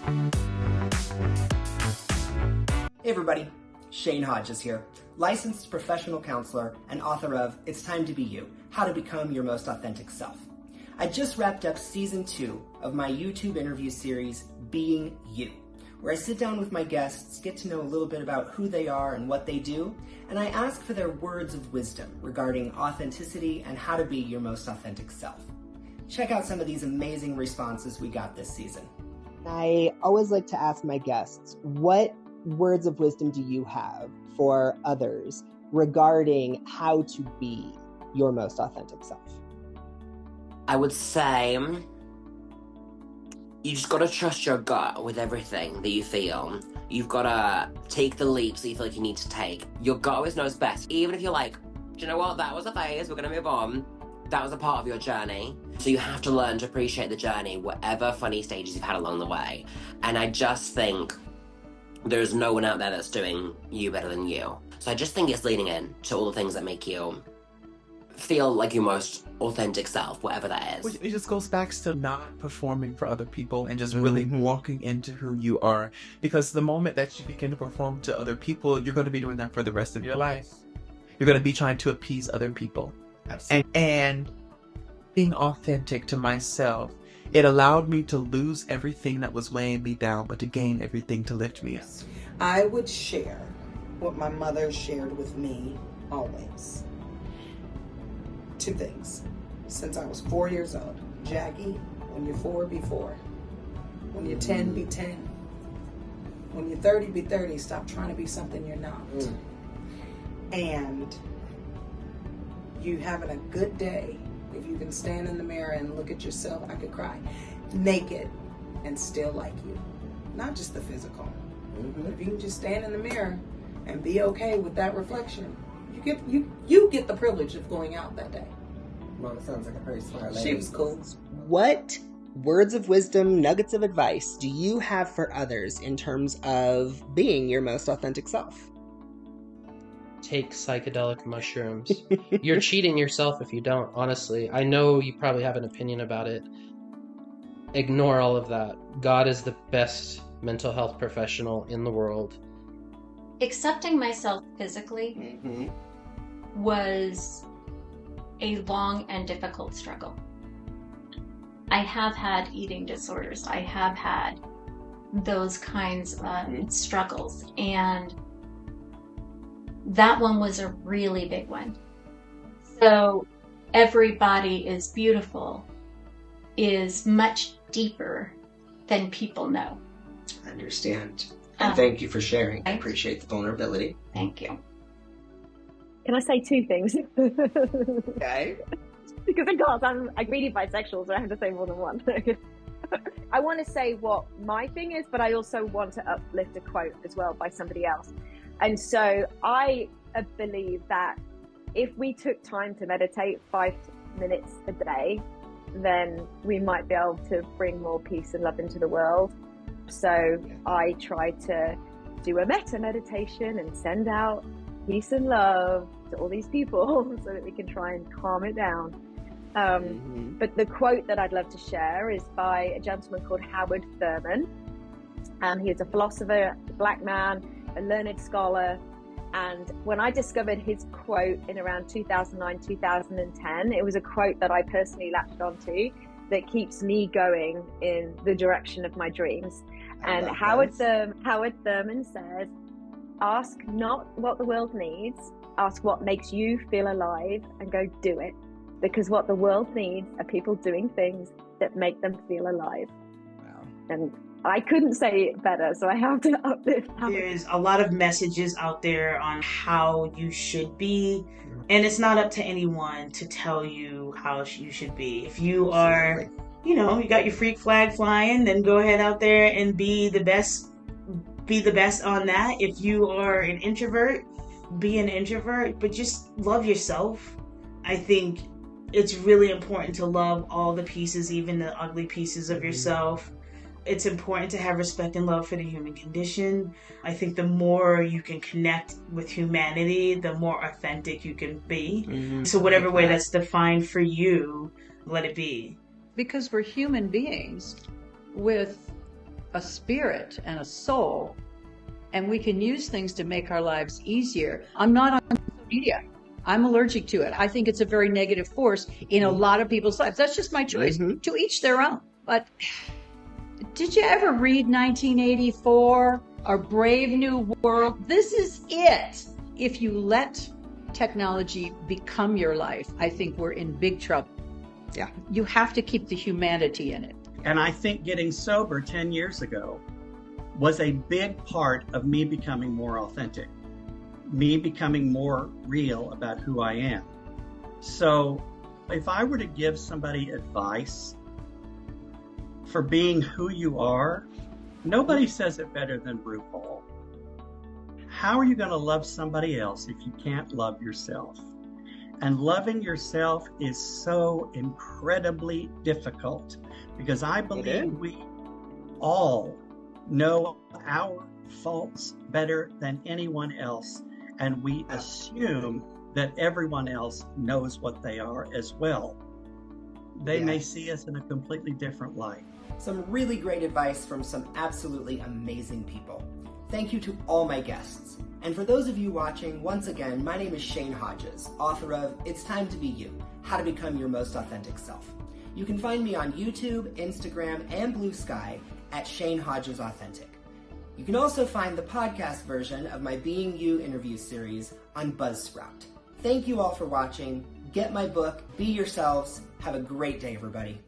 Hey everybody, Shane Hodges here, licensed professional counselor and author of It's Time to Be You, How to Become Your Most Authentic Self. I just wrapped up season 2 of my YouTube interview series, Being You, where I sit down with my guests, get to know a little bit about who they are and what they do, and I ask for their words of wisdom regarding authenticity and how to be your most authentic self. Check out some of these amazing responses we got this season. I always like to ask my guests, what words of wisdom do you have for others regarding how to be your most authentic self? I would say you just gotta trust your gut with everything that you feel. You've gotta take the leaps that you feel like you need to take. Your gut always knows best. Even if you're like, do you know what, that was a phase, we're gonna move on. That was a part of your journey. So you have to learn to appreciate the journey, whatever funny stages you've had along the way. And I just think there's no one out there that's doing you better than you. So I just think it's leaning in to all the things that make you feel like your most authentic self, whatever that is. It just goes back to not performing for other people and just really walking into who you are. Because the moment that you begin to perform to other people, you're going to be doing that for the rest of your life. You're going to be trying to appease other people. And being authentic to myself, it allowed me to lose everything that was weighing me down, but to gain everything to lift me up. I would share what my mother shared with me always. 2 things. Since I was 4 years old. Jackie, when you're 4, be 4. When you're 10, be 10. When you're 30, be 30. Stop trying to be something you're not. And you having a good day, if you can stand in the mirror and look at yourself, I could cry, naked and still like you. Not just the physical. But if you can just stand in the mirror and be okay with that reflection, you get the privilege of going out that day. Mama sounds like a very smart lady. She was cool. What words of wisdom, nuggets of advice do you have for others in terms of being your most authentic self? Take psychedelic mushrooms. You're cheating yourself if you don't, honestly. I know you probably have an opinion about it. Ignore all of that. God is the best mental health professional in the world. Accepting myself physically was a long and difficult struggle. I have had eating disorders. I have had those kinds of struggles, and that one was a really big one. So everybody is beautiful is much deeper than people know. I understand. And thank you for sharing. I appreciate the vulnerability. Thank you. Can I say 2 things? Okay. Because of course I'm a greedy bisexual, so I have to say more than one. I want to say what my thing is, but I also want to uplift a quote as well by somebody else. And so I believe that if we took time to meditate 5 minutes a day, then we might be able to bring more peace and love into the world. So I try to do a metta meditation and send out peace and love to all these people so that we can try and calm it down. But the quote that I'd love to share is by a gentleman called Howard Thurman. He was a philosopher, a black man, a learned scholar. And when I discovered his quote in around 2009, 2010, it was a quote that I personally latched onto that keeps me going in the direction of my dreams. And Howard Thurman says, ask not what the world needs, ask what makes you feel alive, and go do it. Because what the world needs are people doing things that make them feel alive. Wow. And I couldn't say it better, so I have to uplift. There's a lot of messages out there on how you should be, and it's not up to anyone to tell you how you should be. If you are, you got your freak flag flying, then go ahead out there and be the best on that. If you are an introvert, be an introvert, but just love yourself. I think it's really important to love all the pieces, even the ugly pieces of yourself. It's important to have respect and love for the human condition. I think the more you can connect with humanity, the more authentic you can be. So whatever way that's defined for you, let it be. Because we're human beings with a spirit and a soul, and we can use things to make our lives easier. I'm not on social media. I'm allergic to it. I think it's a very negative force in a lot of people's lives. That's just my choice. To each their own. But did you ever read 1984 or Brave New World? This is it. If you let technology become your life, I think we're in big trouble. Yeah. You have to keep the humanity in it. And I think getting sober 10 years ago was a big part of me becoming more authentic, me becoming more real about who I am. So if I were to give somebody advice for being who you are, nobody says it better than RuPaul. How are you going to love somebody else if you can't love yourself? And loving yourself is so incredibly difficult, because I believe we all know our faults better than anyone else, and we assume that everyone else knows what they are as well. They may see us in a completely different light. Some really great advice from some absolutely amazing people. Thank you to all my guests. And for those of you watching, once again, my name is Shane Hodges, author of It's Time to Be You, How to Become Your Most Authentic Self. You can find me on YouTube, Instagram, and Blue Sky at Shane Hodges Authentic. You can also find the podcast version of my Being You interview series on Buzzsprout. Thank you all for watching. Get my book, Be Yourselves. Have a great day, everybody.